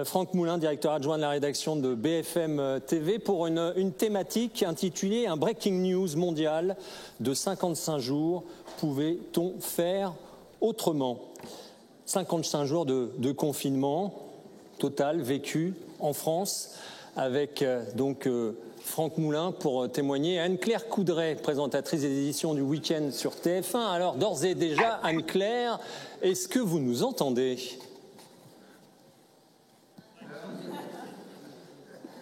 Franck Moulin, directeur adjoint de la rédaction de BFM TV, pour une thématique intitulée « Un breaking news mondial de 55 jours. Pouvait-on faire autrement ?» 55 jours de confinement total vécu en France avec Franck Moulin pour témoigner. Anne-Claire Coudray, présentatrice des éditions du Week-end sur TF1. Alors d'ores et déjà, Anne-Claire, est-ce que vous nous entendez ?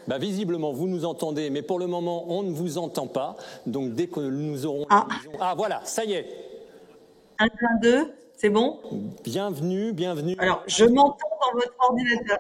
Visiblement, vous nous entendez, mais pour le moment, on ne vous entend pas. Donc, dès que nous aurons... Ah, voilà, ça y est. 1, 2, c'est bon ? Bienvenue. Alors, je m'entends dans votre ordinateur.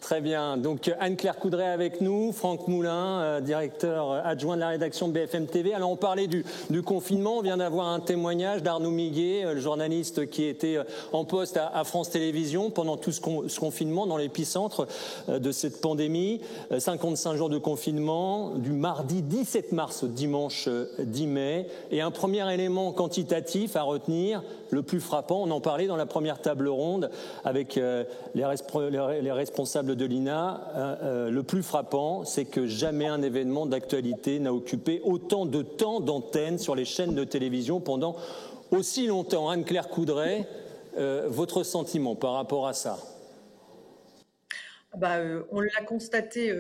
Très bien. Donc, Anne-Claire Coudray avec nous, Franck Moulin, directeur adjoint de la rédaction de BFM TV. Alors, on parlait du confinement. On vient d'avoir un témoignage d'Arnaud Miguet, le journaliste qui était en poste à France Télévisions pendant tout ce confinement, dans l'épicentre de cette pandémie. 55 jours de confinement, du mardi 17 mars au dimanche 10 mai. Et un premier élément quantitatif à retenir, le plus frappant, on en parlait dans la première table ronde avec les responsables de l'INA, le plus frappant, c'est que jamais un événement d'actualité n'a occupé autant de temps d'antenne sur les chaînes de télévision pendant aussi longtemps. Anne-Claire Coudray, votre sentiment par rapport à ça ? On l'a constaté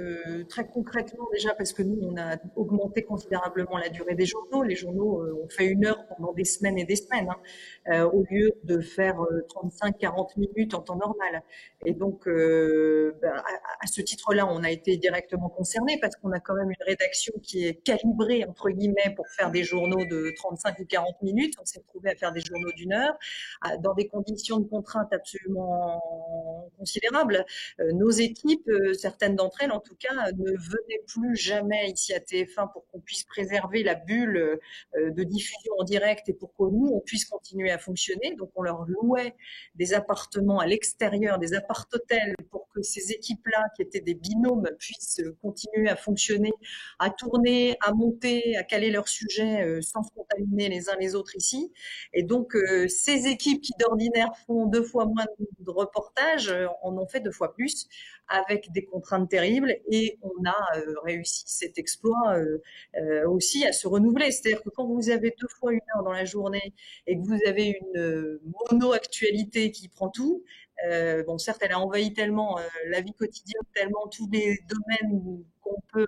très concrètement déjà parce que nous, on a augmenté considérablement la durée des journaux. Les journaux ont fait 1 heure pendant des semaines et des semaines, au lieu de faire 35-40 minutes en temps normal. Et donc, à ce titre-là, on a été directement concernés parce qu'on a quand même une rédaction qui est calibrée, entre guillemets, pour faire des journaux de 35 ou 40 minutes. On s'est retrouvé à faire des journaux d'1 heure dans des conditions de contrainte absolument considérables. Nos équipes, certaines d'entre elles en tout cas, ne venaient plus jamais ici à TF1 pour qu'on puisse préserver la bulle de diffusion en direct et pour que nous, on puisse continuer à fonctionner. Donc, on leur louait des appartements à l'extérieur, des appart-hôtels pour que ces équipes-là, qui étaient des binômes, puissent continuer à fonctionner, à tourner, à monter, à caler leurs sujets sans se contaminer les uns les autres ici. Et donc, ces équipes qui d'ordinaire font 2 fois moins de reportages, en ont fait 2 fois plus, avec des contraintes terribles, et on a réussi cet exploit aussi à se renouveler. C'est-à-dire que quand vous avez 2 fois 1 heure dans la journée et que vous avez une mono-actualité qui prend tout, certes, elle a envahi tellement la vie quotidienne, tellement tous les domaines qu'on peut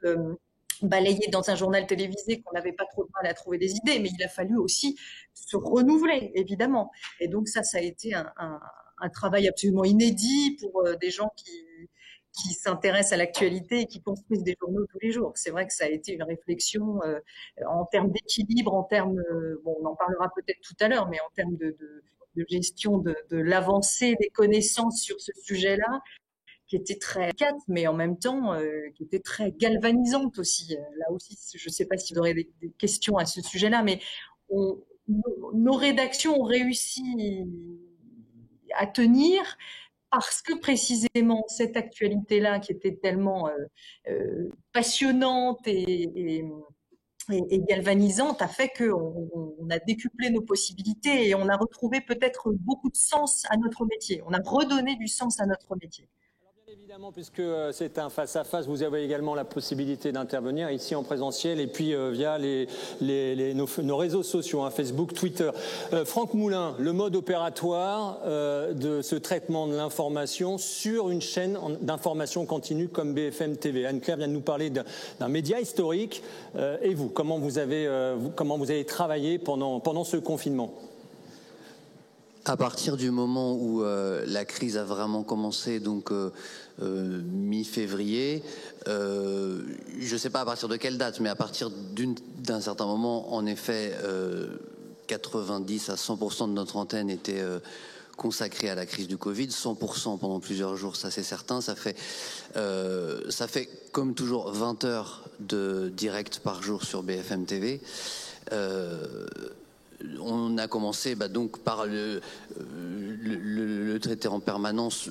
balayer dans un journal télévisé qu'on n'avait pas trop de mal à trouver des idées, mais il a fallu aussi se renouveler, évidemment. Et donc ça a été un travail absolument inédit pour des gens qui s'intéressent à l'actualité et qui construisent des journaux tous les jours. C'est vrai que ça a été une réflexion en termes d'équilibre, en termes, on en parlera peut-être tout à l'heure, mais en termes de gestion de l'avancée des connaissances sur ce sujet-là, qui était très délicate, mais en même temps qui était très galvanisante aussi. Là aussi, je ne sais pas si vous aurez des questions à ce sujet-là, mais nos rédactions ont réussi à tenir parce que précisément cette actualité-là, qui était tellement passionnante et galvanisante, a fait qu'on a décuplé nos possibilités et on a retrouvé peut-être beaucoup de sens à notre métier. On a redonné du sens à notre métier. Évidemment, puisque c'est un face-à-face, vous avez également la possibilité d'intervenir ici en présentiel et puis via nos réseaux sociaux, Facebook, Twitter. Franck Moulin, le mode opératoire de ce traitement de l'information sur une chaîne d'information continue comme BFM TV. Anne-Claire vient de nous parler d'un média historique. Et vous, comment vous avez travaillé pendant ce confinement ? À partir du moment où la crise a vraiment commencé, donc mi-février, je ne sais pas à partir de quelle date, mais à partir d'un certain moment, en effet, 90 à 100% de notre antenne était consacrée à la crise du Covid, 100% pendant plusieurs jours, ça c'est certain. Ça fait comme toujours 20 heures de direct par jour sur BFM TV. On a commencé donc par le traiter en permanence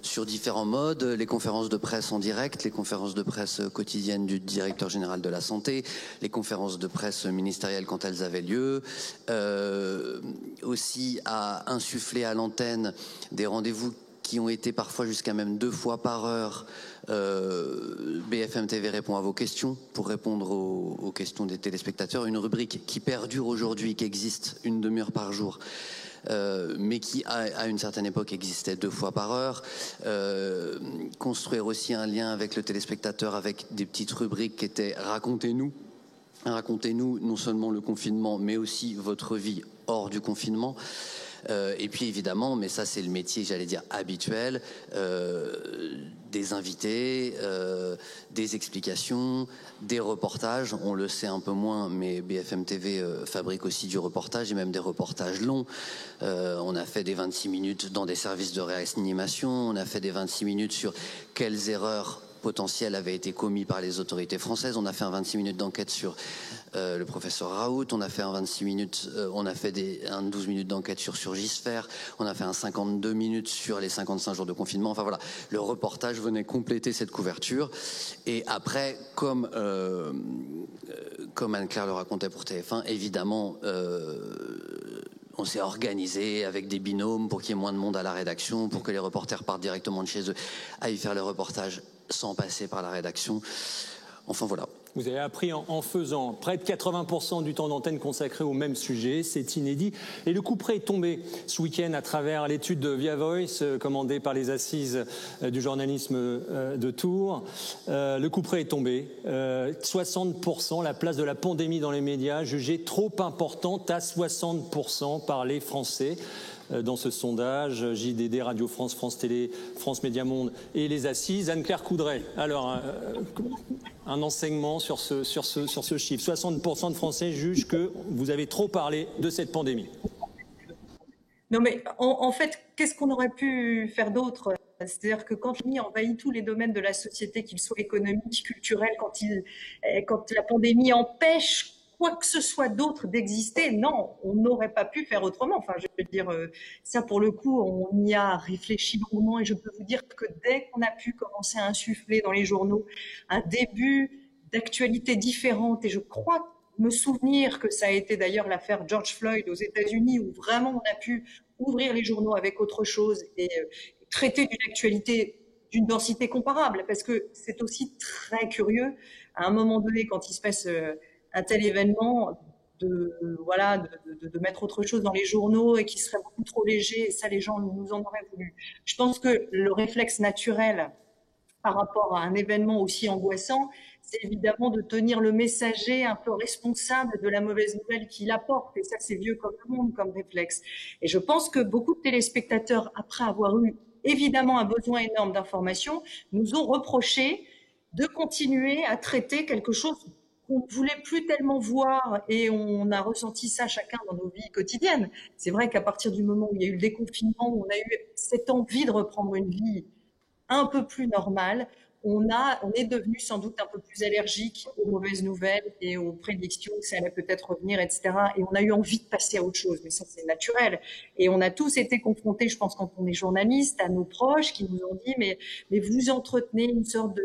sur différents modes, les conférences de presse en direct, les conférences de presse quotidiennes du directeur général de la santé, les conférences de presse ministérielles quand elles avaient lieu, aussi à insuffler à l'antenne des rendez-vous qui ont été parfois jusqu'à même 2 fois par heure. BFM TV répond à vos questions pour répondre aux questions des téléspectateurs. Une rubrique qui perdure aujourd'hui, qui existe une demi-heure par jour. Mais qui, à une certaine époque, existait 2 fois par heure. Construire aussi un lien avec le téléspectateur, avec des petites rubriques qui étaient « Racontez-nous ». Racontez-nous non seulement le confinement, mais aussi votre vie hors du confinement. Et puis évidemment, mais ça c'est le métier, j'allais dire, habituel, des invités, des explications, des reportages. On le sait un peu moins, mais BFM TV fabrique aussi du reportage et même des reportages longs. On a fait des 26 minutes dans des services de réanimation, on a fait des 26 minutes sur quelles erreurs potentielles avaient été commises par les autorités françaises. On a fait un 26 minutes d'enquête sur le professeur Raoult, on a fait un 26 minutes, on a fait un 12 minutes d'enquête sur Surgisfer, on a fait un 52 minutes sur les 55 jours de confinement. Enfin voilà, le reportage venait compléter cette couverture. Et après, comme Anne-Claire le racontait pour TF1, évidemment, on s'est organisé avec des binômes pour qu'il y ait moins de monde à la rédaction, pour que les reporters partent directement de chez eux, aillent faire le reportage sans passer par la rédaction. Enfin voilà. Vous avez appris en faisant près de 80% du temps d'antenne consacré au même sujet, c'est inédit. Et le couperet est tombé ce week-end à travers l'étude de Via Voice commandée par les assises du journalisme de Tours. Le couperet est tombé. 60%, la place de la pandémie dans les médias, jugée trop importante à 60% par les Français. Dans ce sondage, JDD, Radio France, France Télé, France Média Monde et les assises. Anne-Claire Coudray, alors un enseignement sur ce chiffre. 60% de Français jugent que vous avez trop parlé de cette pandémie. Non mais en fait, qu'est-ce qu'on aurait pu faire d'autre ? C'est-à-dire que quand l'épidémie envahit tous les domaines de la société, qu'ils soient économiques, culturels, quand la pandémie empêche quoi que ce soit d'autre d'exister, non, on n'aurait pas pu faire autrement. Enfin, je veux dire, ça pour le coup, on y a réfléchi longuement et je peux vous dire que dès qu'on a pu commencer à insuffler dans les journaux un début d'actualité différente, et je crois me souvenir que ça a été d'ailleurs l'affaire George Floyd aux États-Unis où vraiment on a pu ouvrir les journaux avec autre chose et traiter d'une actualité d'une densité comparable, parce que c'est aussi très curieux à un moment donné quand il se passe un tel événement de mettre autre chose dans les journaux et qui serait beaucoup trop léger, et ça les gens nous en auraient voulu. Je pense que le réflexe naturel par rapport à un événement aussi angoissant, c'est évidemment de tenir le messager un peu responsable de la mauvaise nouvelle qu'il apporte, et ça c'est vieux comme le monde comme réflexe. Et je pense que beaucoup de téléspectateurs, après avoir eu évidemment un besoin énorme d'informations, nous ont reproché de continuer à traiter quelque chose qu'on ne voulait plus tellement voir, et on a ressenti ça chacun dans nos vies quotidiennes. C'est vrai qu'à partir du moment où il y a eu le déconfinement, où on a eu cette envie de reprendre une vie un peu plus normale, on est devenu sans doute un peu plus allergique aux mauvaises nouvelles et aux prédictions que ça allait peut-être revenir, etc. Et on a eu envie de passer à autre chose, mais ça c'est naturel. Et on a tous été confrontés, je pense, quand on est journaliste, à nos proches qui nous ont dit mais vous entretenez une sorte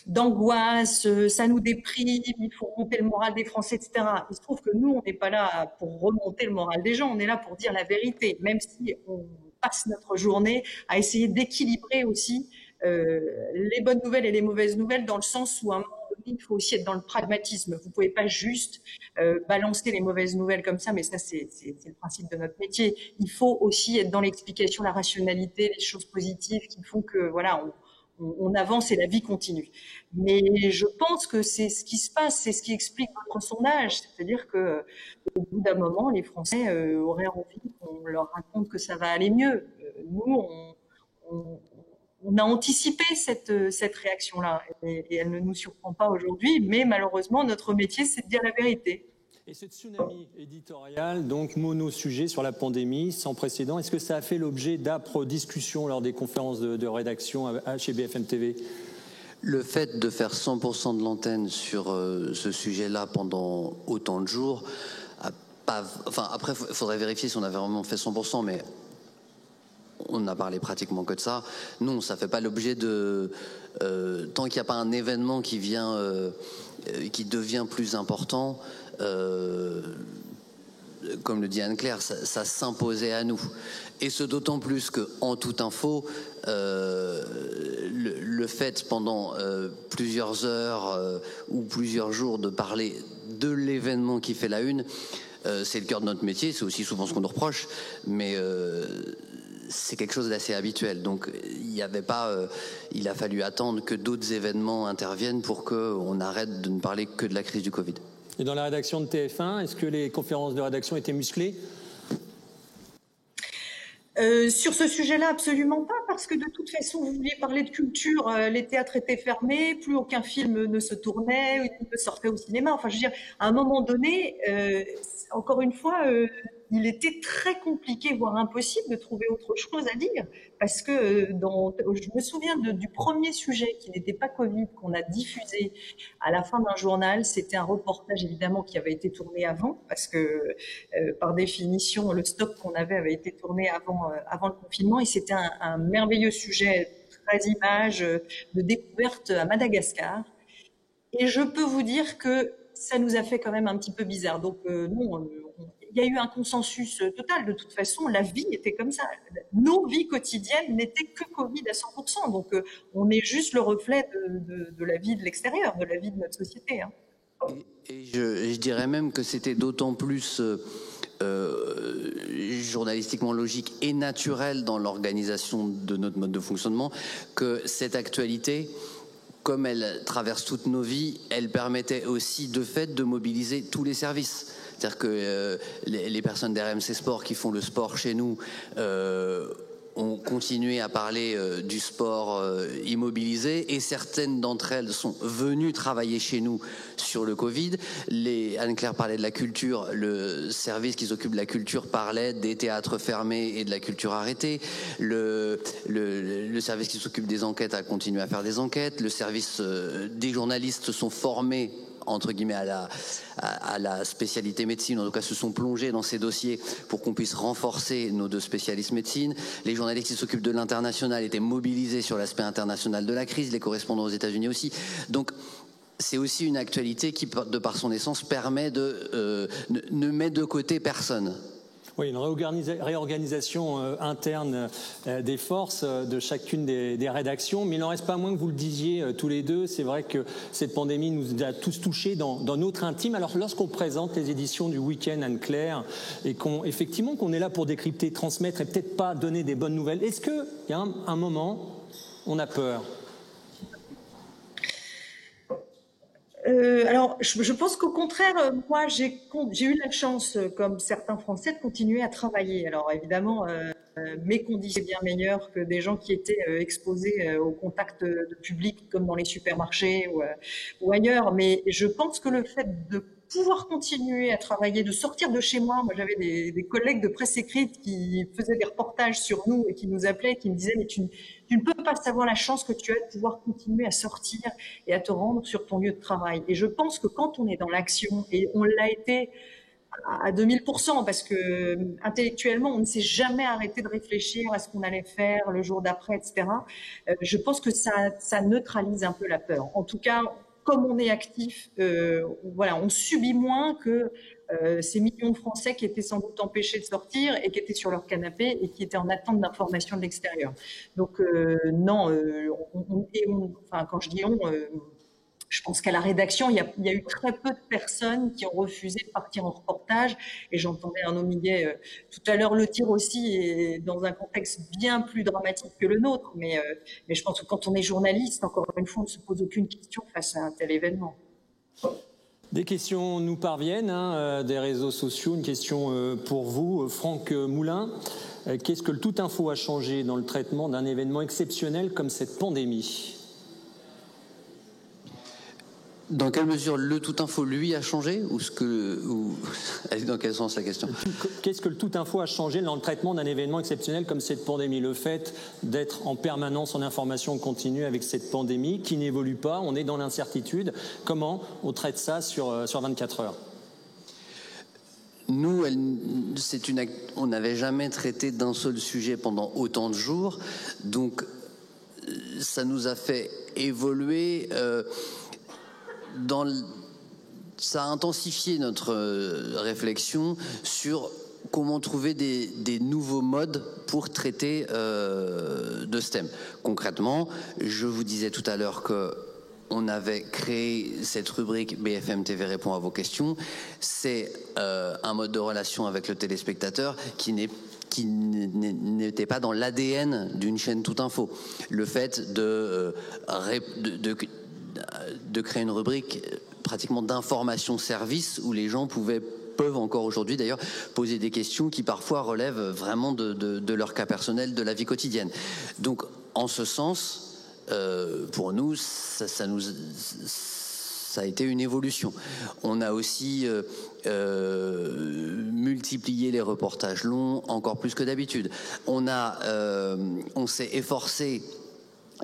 d'angoisse, ça nous déprime, il faut remonter le moral des Français, etc. Il se trouve que nous, on n'est pas là pour remonter le moral des gens, on est là pour dire la vérité, même si on passe notre journée à essayer d'équilibrer aussi les bonnes nouvelles et les mauvaises nouvelles, dans le sens où à un moment donné, il faut aussi être dans le pragmatisme. Vous pouvez pas juste balancer les mauvaises nouvelles comme ça, mais ça c'est le principe de notre métier. Il faut aussi être dans l'explication, la rationalité, les choses positives qui font que voilà, on avance et la vie continue. Mais je pense que c'est ce qui se passe, c'est ce qui explique votre sondage, c'est-à-dire que au bout d'un moment, les Français auraient envie qu'on leur raconte que ça va aller mieux. Nous, on a anticipé cette réaction-là et elle ne nous surprend pas aujourd'hui, mais malheureusement, notre métier, c'est de dire la vérité. Et ce tsunami éditorial, donc mono-sujet sur la pandémie, sans précédent, est-ce que ça a fait l'objet d'âpres discussions lors des conférences de rédaction chez BFM TV ? Le fait de faire 100% de l'antenne sur ce sujet-là pendant autant de jours, après, il faudrait vérifier si on avait vraiment fait 100%, mais on n'a parlé pratiquement que de ça. Non, ça ne fait pas l'objet de... tant qu'il n'y a pas un événement qui devient plus important... comme le dit Anne-Claire, ça s'imposait à nous. Et ce d'autant plus qu'en toute info, le fait pendant plusieurs heures ou plusieurs jours de parler de l'événement qui fait la une, c'est le cœur de notre métier, c'est aussi souvent ce qu'on nous reproche, mais c'est quelque chose d'assez habituel. Donc il a fallu attendre que d'autres événements interviennent pour qu'on arrête de ne parler que de la crise du Covid. Et dans la rédaction de TF1, est-ce que les conférences de rédaction étaient musclées ? Sur ce sujet-là, absolument pas, parce que de toute façon, vous vouliez parler de culture, les théâtres étaient fermés, plus aucun film ne se tournait, ne sortait au cinéma. Enfin, je veux dire, à un moment donné, encore une fois, il était très compliqué, voire impossible, de trouver autre chose à dire, parce que je me souviens du premier sujet qui n'était pas Covid, qu'on a diffusé à la fin d'un journal. C'était un reportage évidemment qui avait été tourné avant, parce que par définition, le stock qu'on avait été tourné avant le confinement, et c'était un merveilleux sujet, 13 images de découverte à Madagascar. Et je peux vous dire que ça nous a fait quand même un petit peu bizarre. Donc non, il y a eu un consensus total. De toute façon, la vie était comme ça. Nos vies quotidiennes n'étaient que Covid à 100%. Donc on est juste le reflet de la vie de l'extérieur, de la vie de notre société. Hein. Et je dirais même que c'était d'autant plus journalistiquement logique et naturel dans l'organisation de notre mode de fonctionnement que cette actualité, comme elle traverse toutes nos vies, elle permettait aussi de fait de mobiliser tous les services. C'est-à-dire que les personnes d'RMC Sport qui font le sport chez nous ont continué à parler du sport immobilisé, et certaines d'entre elles sont venues travailler chez nous sur le Covid. Anne-Claire parlait de la culture, le service qui s'occupe de la culture parlait des théâtres fermés et de la culture arrêtée. Le service qui s'occupe des enquêtes a continué à faire des enquêtes. Le service des journalistes se sont formés entre guillemets à la spécialité médecine, en tout cas se sont plongés dans ces dossiers pour qu'on puisse renforcer nos deux spécialistes médecine. Les journalistes qui s'occupent de l'international étaient mobilisés sur l'aspect international de la crise, les correspondants aux États-Unis aussi. Donc c'est aussi une actualité qui, de par son essence, permet ne met de côté personne. Oui, une réorganisation interne des forces de chacune des rédactions, mais il n'en reste pas moins que vous le disiez tous les deux. C'est vrai que cette pandémie nous a tous touchés dans notre intime. Alors lorsqu'on présente les éditions du week-end Anne-Claire et qu'on est là pour décrypter, transmettre et peut-être pas donner des bonnes nouvelles, est-ce qu'il y a un moment on a peur ? Alors, je pense qu'au contraire, moi, j'ai eu la chance, comme certains Français, de continuer à travailler. Alors, évidemment, mes conditions étaient bien meilleures que des gens qui étaient exposés au contact de public, comme dans les supermarchés ou ailleurs. Mais je pense que le fait de pouvoir continuer à travailler, de sortir de chez moi. Moi, j'avais des collègues de presse écrite qui faisaient des reportages sur nous et qui nous appelaient, qui me disaient « mais tu ne peux pas savoir la chance que tu as de pouvoir continuer à sortir et à te rendre sur ton lieu de travail ». Et je pense que quand on est dans l'action, et on l'a été à 2000%, parce que intellectuellement, on ne s'est jamais arrêté de réfléchir à ce qu'on allait faire le jour d'après, etc. Je pense que ça neutralise un peu la peur. En tout cas, comme on est actif, on subit moins que ces millions de Français qui étaient sans doute empêchés de sortir et qui étaient sur leur canapé et qui étaient en attente d'informations de l'extérieur. Donc non, quand je dis on, je pense qu'à la rédaction, il y a eu très peu de personnes qui ont refusé de partir en reportage. Et j'entendais Arnaud Miguet tout à l'heure le dire aussi, et dans un contexte bien plus dramatique que le nôtre. Mais je pense que quand on est journaliste, encore une fois, on ne se pose aucune question face à un tel événement. Des questions nous parviennent des réseaux sociaux. Une question pour vous, Franck Moulin. Qu'est-ce que le Tout Info a changé dans le traitement d'un événement exceptionnel comme cette pandémie ? Dans quelle mesure le Tout Info, lui, a changé dans quel sens la question ? Qu'est-ce que le Tout Info a changé dans le traitement d'un événement exceptionnel comme cette pandémie ? Le fait d'être en permanence en information continue avec cette pandémie qui n'évolue pas, on est dans l'incertitude. Comment on traite ça sur 24 heures ? Nous, on n'avait jamais traité d'un seul sujet pendant autant de jours, donc ça nous a fait évoluer ça a intensifié notre réflexion sur comment trouver des nouveaux modes pour traiter de ce thème. Concrètement, je vous disais tout à l'heure qu'on avait créé cette rubrique BFM TV répond à vos questions. C'est un mode de relation avec le téléspectateur qui n'était pas dans l'ADN d'une chaîne Toute Info. Le fait de créer une rubrique pratiquement d'information-service où les gens peuvent encore aujourd'hui d'ailleurs poser des questions qui parfois relèvent vraiment de leur cas personnel, de la vie quotidienne. Donc en ce sens, pour nous, ça a été une évolution. On a aussi multiplié les reportages longs encore plus que d'habitude. On s'est efforcé.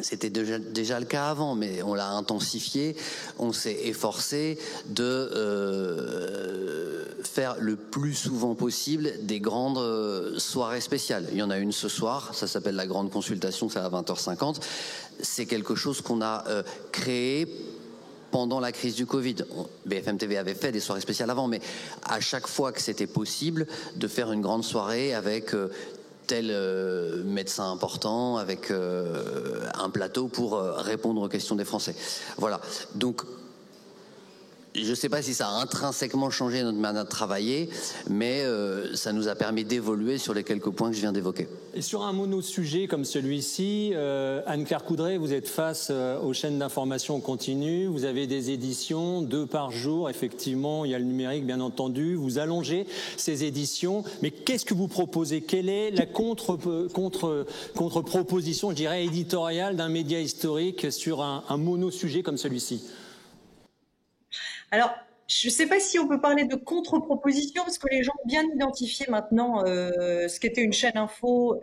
C'était déjà le cas avant, mais on l'a intensifié. On s'est efforcé de faire le plus souvent possible des grandes soirées spéciales. Il y en a une ce soir, ça s'appelle la grande consultation, c'est à 20h50. C'est quelque chose qu'on a créé pendant la crise du Covid. BFM TV avait fait des soirées spéciales avant, mais à chaque fois que c'était possible de faire une grande soirée avec tel médecin important, avec un plateau pour répondre aux questions des Français. Voilà. Donc, je ne sais pas si ça a intrinsèquement changé notre manière de travailler, mais ça nous a permis d'évoluer sur les quelques points que je viens d'évoquer. Et sur un mono-sujet comme celui-ci, Anne-Claire Coudray, vous êtes face aux chaînes d'information continue, vous avez des éditions, 2 par jour, effectivement, il y a le numérique bien entendu, vous allongez ces éditions, mais qu'est-ce que vous proposez? Quelle est la contre-proposition, je dirais, éditoriale d'un média historique sur un mono-sujet comme celui-ci? Alors, je ne sais pas si on peut parler de contre-proposition, parce que les gens ont bien identifié maintenant ce qu'était une chaîne info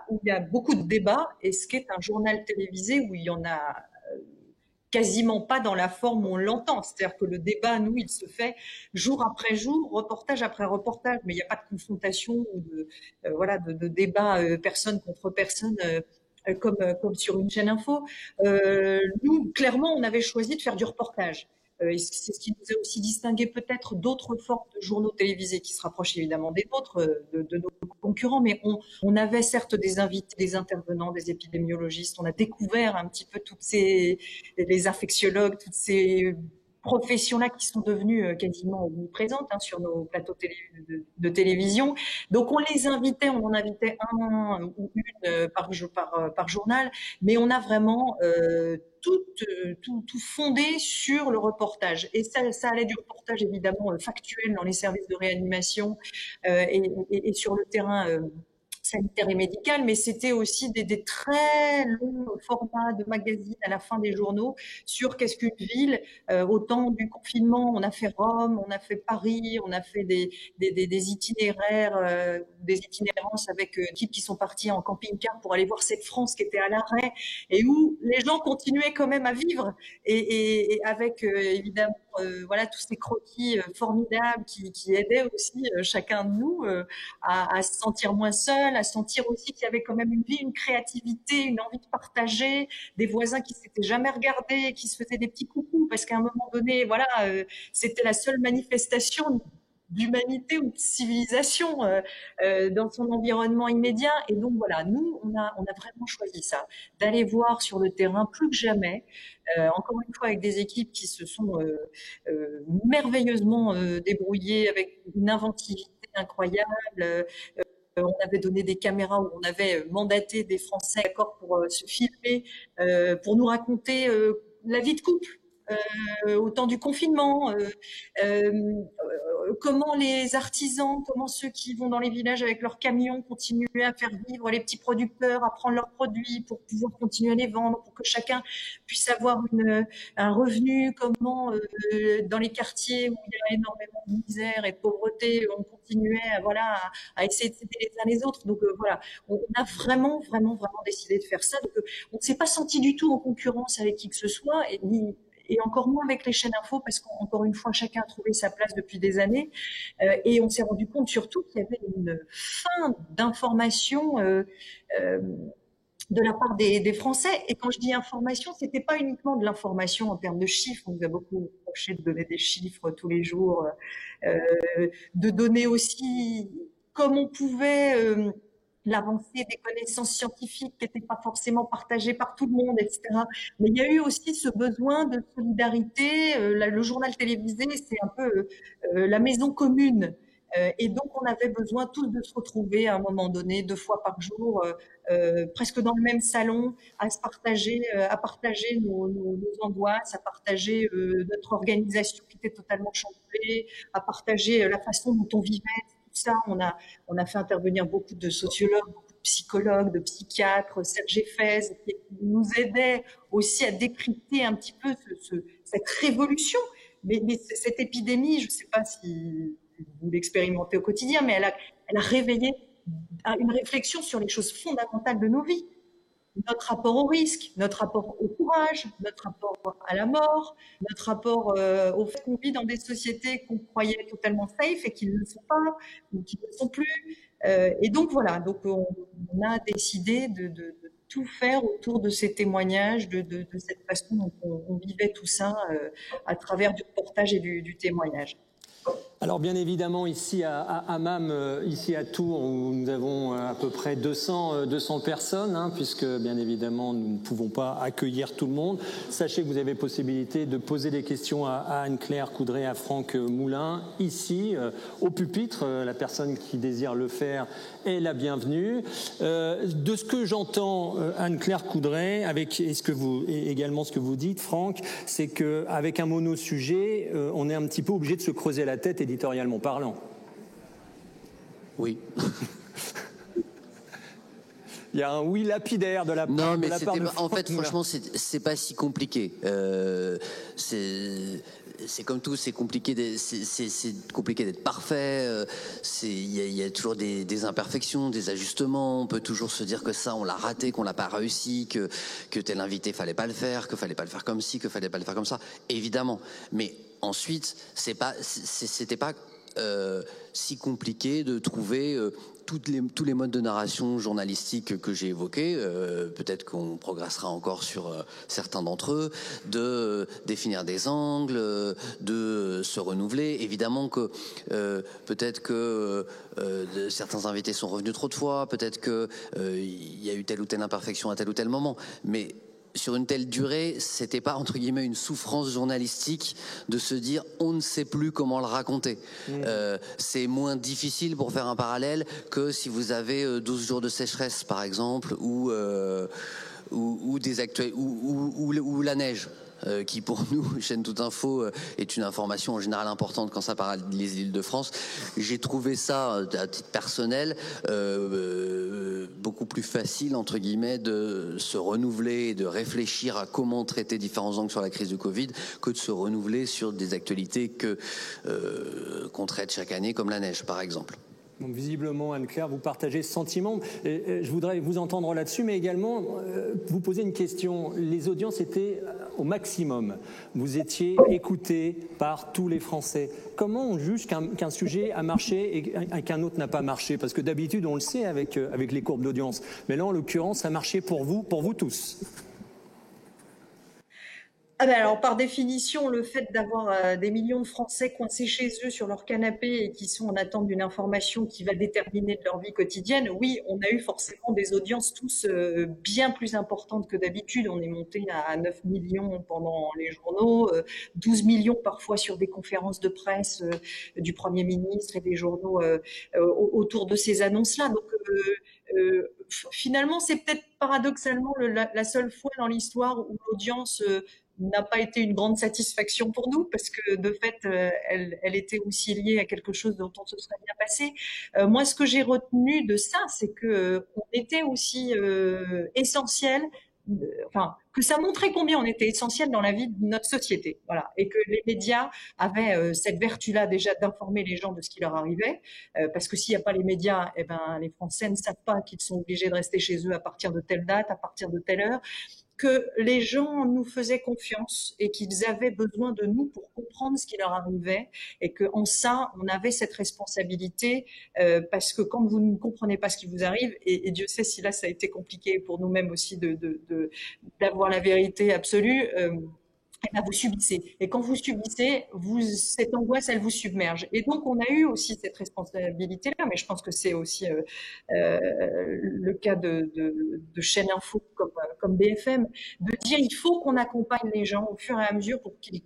où il y a beaucoup de débats et ce qu'est un journal télévisé où il y en a quasiment pas dans la forme où on l'entend. C'est-à-dire que le débat, nous, il se fait jour après jour, reportage après reportage, mais il n'y a pas de confrontation ou de débat personne contre personne. Comme sur une chaîne info. Nous, clairement, on avait choisi de faire du reportage. C'est ce qui nous a aussi distingué peut-être d'autres formes de journaux télévisés qui se rapprochent évidemment des nôtres, de nos concurrents, mais on avait certes des invités, des intervenants, des épidémiologistes, on a découvert un petit peu les infectiologues, toutes ces professions-là qui sont devenues quasiment omniprésentes sur nos plateaux de télévision. Donc on les invitait, on en invitait un ou une par journal, mais on a vraiment tout fondé sur le reportage. Et ça allait du reportage évidemment factuel dans les services de réanimation et sur le terrain sanitaire et médical, mais c'était aussi des très longs formats de magazines à la fin des journaux sur qu'est-ce qu'une ville. Au temps du confinement, on a fait Rome, on a fait Paris, on a fait des itinéraires, des itinérances avec équipes qui sont partis en camping-car pour aller voir cette France qui était à l'arrêt et où les gens continuaient quand même à vivre et avec évidemment tous ces croquis formidables qui aidaient aussi chacun de nous à se sentir moins seul, à sentir aussi qu'il y avait quand même une vie, une créativité, une envie de partager, des voisins qui s'étaient jamais regardés, qui se faisaient des petits coucous parce qu'à un moment donné, c'était la seule manifestation d'humanité ou de civilisation dans son environnement immédiat. Et donc voilà, nous, on a vraiment choisi ça, d'aller voir sur le terrain plus que jamais, encore une fois avec des équipes qui se sont merveilleusement débrouillées avec une inventivité incroyable. On avait donné des caméras où on avait mandaté des Français d'accord pour se filmer, pour nous raconter la vie de couple au temps du confinement, comment les artisans, comment ceux qui vont dans les villages avec leurs camions continuer à faire vivre les petits producteurs, à prendre leurs produits pour pouvoir continuer à les vendre, pour que chacun puisse avoir un revenu, comment dans les quartiers où il y a énormément de misère et de pauvreté, on continuait à essayer de s'aider les uns les autres. Donc on a vraiment décidé de faire ça. Donc on ne s'est pas senti du tout en concurrence avec qui que ce soit, et encore moins avec les chaînes info, parce qu'encore une fois, chacun a trouvé sa place depuis des années. Et on s'est rendu compte surtout qu'il y avait une faim d'information de la part des Français. Et quand je dis information, c'était pas uniquement de l'information en termes de chiffres. On nous a beaucoup reproché de donner des chiffres tous les jours, de donner aussi, comme on pouvait, l'avancée des connaissances scientifiques qui n'étaient pas forcément partagées par tout le monde, etc. Mais il y a eu aussi ce besoin de solidarité. Le journal télévisé, c'est un peu la maison commune. Et donc, on avait besoin tous de se retrouver à un moment donné, 2 fois par jour, presque dans le même salon, à partager nos angoisses, à partager notre organisation qui était totalement chamboulée, à partager la façon dont on vivait. Tout ça, on a fait intervenir beaucoup de sociologues, beaucoup de psychologues, de psychiatres, Serge Effès, qui nous aidait aussi à décrypter un petit peu cette révolution. Mais cette épidémie, je ne sais pas si vous l'expérimentez au quotidien, mais elle a réveillé une réflexion sur les choses fondamentales de nos vies. Notre rapport au risque, notre rapport au courage, notre rapport à la mort, notre rapport au fait qu'on vit dans des sociétés qu'on croyait totalement safe et qui ne le sont pas, ou qui ne le sont plus. Et donc voilà, donc on a décidé de tout faire autour de ces témoignages, de cette façon dont on vivait tout ça à travers du reportage et du témoignage. Alors bien évidemment ici à Hammam, ici à Tours, où nous avons à peu près 200 personnes, hein, puisque bien évidemment nous ne pouvons pas accueillir tout le monde. Sachez que vous avez possibilité de poser des questions à Anne-Claire Coudray, à Franck Moulin, ici au pupitre. La personne qui désire le faire est la bienvenue. De ce que j'entends, Anne-Claire Coudray, également ce que vous dites, Franck, c'est qu'avec un monosujet, on est un petit peu obligé de se creuser la tête éditorialement parlant. Oui. Il y a un oui lapidaire de la part non, mais de Franck en fait, Moulin. franchement, c'est pas si compliqué. C'est comme tout, c'est compliqué d'être parfait. Il y a toujours des imperfections, des ajustements. On peut toujours se dire que ça, on l'a raté, qu'on l'a pas réussi, que tel invité fallait pas le faire, que fallait pas le faire comme ci, que fallait pas le faire comme ça. Évidemment, mais ensuite, c'était pas si compliqué de trouver tous les modes de narration journalistique que j'ai évoqués. Peut-être qu'on progressera encore sur certains d'entre eux, de définir des angles, de se renouveler. Évidemment que peut-être que certains invités sont revenus trop de fois, peut-être que il y a eu telle ou telle imperfection à tel ou tel moment, mais sur une telle durée, c'était pas entre guillemets une souffrance journalistique de se dire on ne sait plus comment le raconter. C'est moins difficile, pour faire un parallèle, que si vous avez 12 jours de sécheresse par exemple, ou la neige. Qui pour nous, chaîne Toute Info, est une information en général importante quand ça parle des Îles-de-France. J'ai trouvé ça, à titre personnel, beaucoup plus facile, entre guillemets, de se renouveler et de réfléchir à comment traiter différents angles sur la crise du Covid que de se renouveler sur des actualités qu'on traite chaque année, comme la neige, par exemple. Donc visiblement, Anne-Claire, vous partagez ce sentiment. Je voudrais vous entendre là-dessus, mais également vous poser une question. Les audiences étaient au maximum. Vous étiez écoutés par tous les Français. Comment on juge qu'un sujet a marché et qu'un autre n'a pas marché? Parce que d'habitude, on le sait avec les courbes d'audience. Mais là, en l'occurrence, ça a marché pour vous tous. Alors, par définition, le fait d'avoir des millions de Français coincés chez eux sur leur canapé et qui sont en attente d'une information qui va déterminer de leur vie quotidienne, oui, on a eu forcément des audiences tous bien plus importantes que d'habitude. On est monté à 9 millions pendant les journaux, 12 millions parfois sur des conférences de presse du Premier ministre et des journaux autour de ces annonces-là. Donc, finalement, c'est peut-être paradoxalement la seule fois dans l'histoire où l'audience n'a pas été une grande satisfaction pour nous, parce que de fait, elle était aussi liée à quelque chose dont on se serait bien passé. Moi, ce que j'ai retenu de ça, c'est que on était aussi essentiel, enfin, que ça montrait combien on était essentiel dans la vie de notre société, voilà, et que les médias avaient cette vertu-là déjà d'informer les gens de ce qui leur arrivait, parce que s'il n'y a pas les médias, eh ben les Français ne savent pas qu'ils sont obligés de rester chez eux à partir de telle date, à partir de telle heure, que les gens nous faisaient confiance et qu'ils avaient besoin de nous pour comprendre ce qui leur arrivait, et qu'en ça, on avait cette responsabilité, parce que quand vous ne comprenez pas ce qui vous arrive, et Dieu sait si là ça a été compliqué pour nous-mêmes aussi d'avoir la vérité absolue, eh ben, vous subissez. Et quand vous subissez, cette angoisse, elle vous submerge. Et donc, on a eu aussi cette responsabilité-là, mais je pense que c'est aussi le cas de chaînes info comme BFM, de dire il faut qu'on accompagne les gens au fur et à mesure pour qu'ils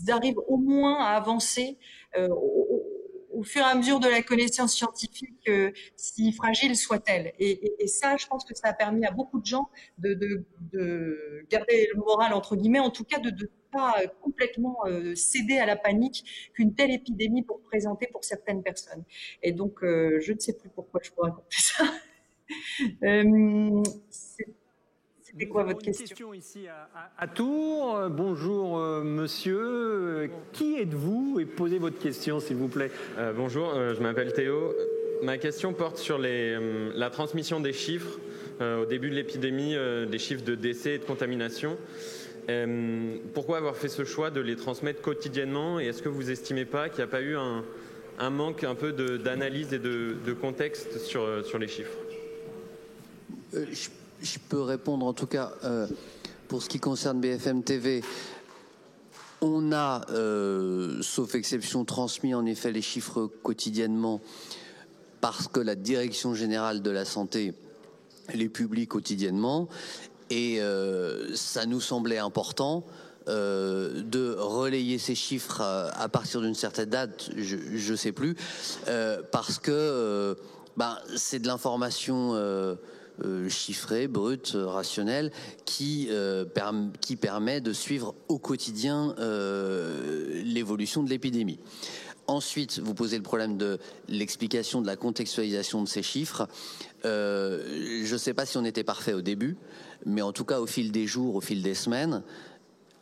arrivent au moins à avancer au fur et à mesure de la connaissance scientifique, si fragile soit-elle. Et ça, je pense que ça a permis à beaucoup de gens de garder le moral, entre guillemets, en tout cas de pas complètement céder à la panique qu'une telle épidémie peut représenter pour certaines personnes. Et donc, je ne sais plus pourquoi je vous racontais ça. C'était quoi votre question? Ici à Tours. Bonjour monsieur. Qui êtes-vous? Et posez votre question s'il vous plaît. Bonjour, je m'appelle Théo. Ma question porte sur la transmission des chiffres au début de l'épidémie, des chiffres de décès et de contamination. Pourquoi avoir fait ce choix de les transmettre quotidiennement, et est-ce que vous estimez pas qu'il n'y a pas eu un manque un peu d'analyse et de contexte sur les chiffres? Je peux répondre en tout cas pour ce qui concerne BFM TV. On a, sauf exception, transmis en effet les chiffres quotidiennement parce que la Direction générale de la santé les publie quotidiennement. Et ça nous semblait important de relayer ces chiffres à partir d'une certaine date, je ne sais plus, parce que c'est de l'information chiffrée, brute, rationnelle, qui permet de suivre au quotidien l'évolution de l'épidémie. Ensuite, vous posez le problème de l'explication, de la contextualisation de ces chiffres. Je ne sais pas si on était parfait au début, mais en tout cas, au fil des jours, au fil des semaines,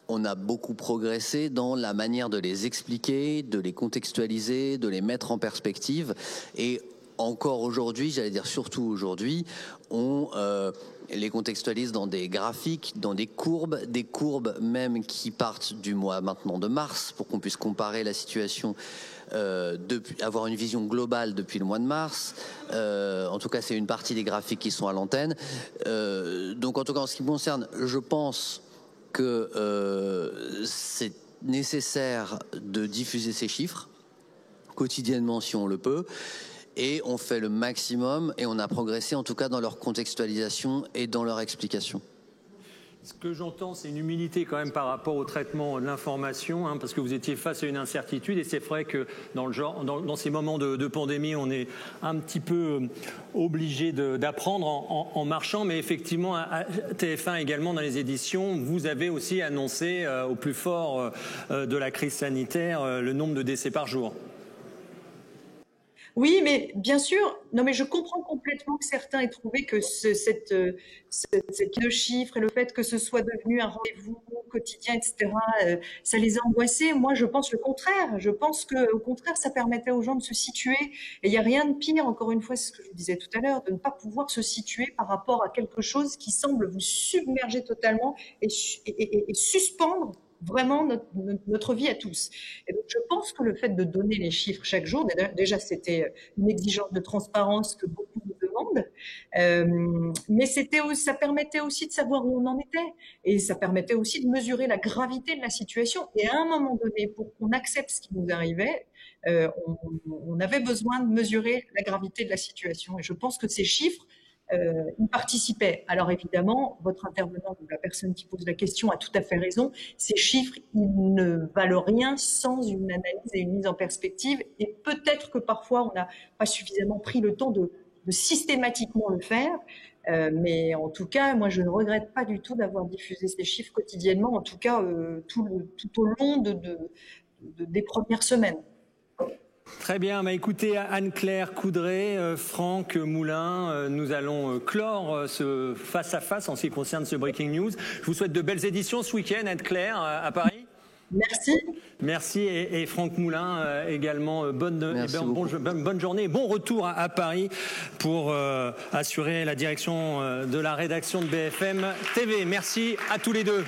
on a beaucoup progressé dans la manière de les expliquer, de les contextualiser, de les mettre en perspective. Et encore aujourd'hui, j'allais dire surtout aujourd'hui, on les contextualise dans des graphiques, dans des courbes même qui partent du mois maintenant de mars, pour qu'on puisse comparer la situation, avoir une vision globale depuis le mois de mars. En tout cas, c'est une partie des graphiques qui sont à l'antenne. Donc en tout cas, en ce qui me concerne, je pense que c'est nécessaire de diffuser ces chiffres quotidiennement si on le peut. Et on fait le maximum et on a progressé en tout cas dans leur contextualisation et dans leur explication. Ce que j'entends, c'est une humilité quand même par rapport au traitement de l'information, parce que vous étiez face à une incertitude, et c'est vrai que dans ces moments de pandémie, on est un petit peu obligé d'apprendre en marchant, mais effectivement, à TF1 également dans les éditions, vous avez aussi annoncé au plus fort de la crise sanitaire le nombre de décès par jour. Oui, mais bien sûr, non, mais je comprends complètement que certains aient trouvé que cette chiffre et le fait que ce soit devenu un rendez-vous quotidien, etc., ça les a angoissés. Moi, je pense le contraire. Je pense que, au contraire, ça permettait aux gens de se situer. Et il n'y a rien de pire, encore une fois, c'est ce que je vous disais tout à l'heure, de ne pas pouvoir se situer par rapport à quelque chose qui semble vous submerger totalement et suspendre vraiment notre vie à tous. Et donc, je pense que le fait de donner les chiffres chaque jour, déjà, c'était une exigence de transparence que beaucoup nous demandent, mais ça permettait aussi de savoir où on en était, et ça permettait aussi de mesurer la gravité de la situation. Et à un moment donné, pour qu'on accepte ce qui nous arrivait, on avait besoin de mesurer la gravité de la situation. Et je pense que ces chiffres, y participaient. Alors évidemment, votre intervenant, la personne qui pose la question, a tout à fait raison. Ces chiffres, ils ne valent rien sans une analyse et une mise en perspective. Et peut-être que parfois, on n'a pas suffisamment pris le temps de systématiquement le faire. Mais en tout cas, moi, je ne regrette pas du tout d'avoir diffusé ces chiffres quotidiennement, en tout cas tout au long des premières semaines. Très bien, écoutez, Anne-Claire Coudray, Franck Moulin, nous allons clore ce face-à-face en ce qui concerne ce Breaking News. Je vous souhaite de belles éditions ce week-end, Anne-Claire, à Paris. Merci. Merci et Franck Moulin également, bonne journée, bon retour à Paris pour assurer la direction de la rédaction de BFM TV. Merci à tous les deux.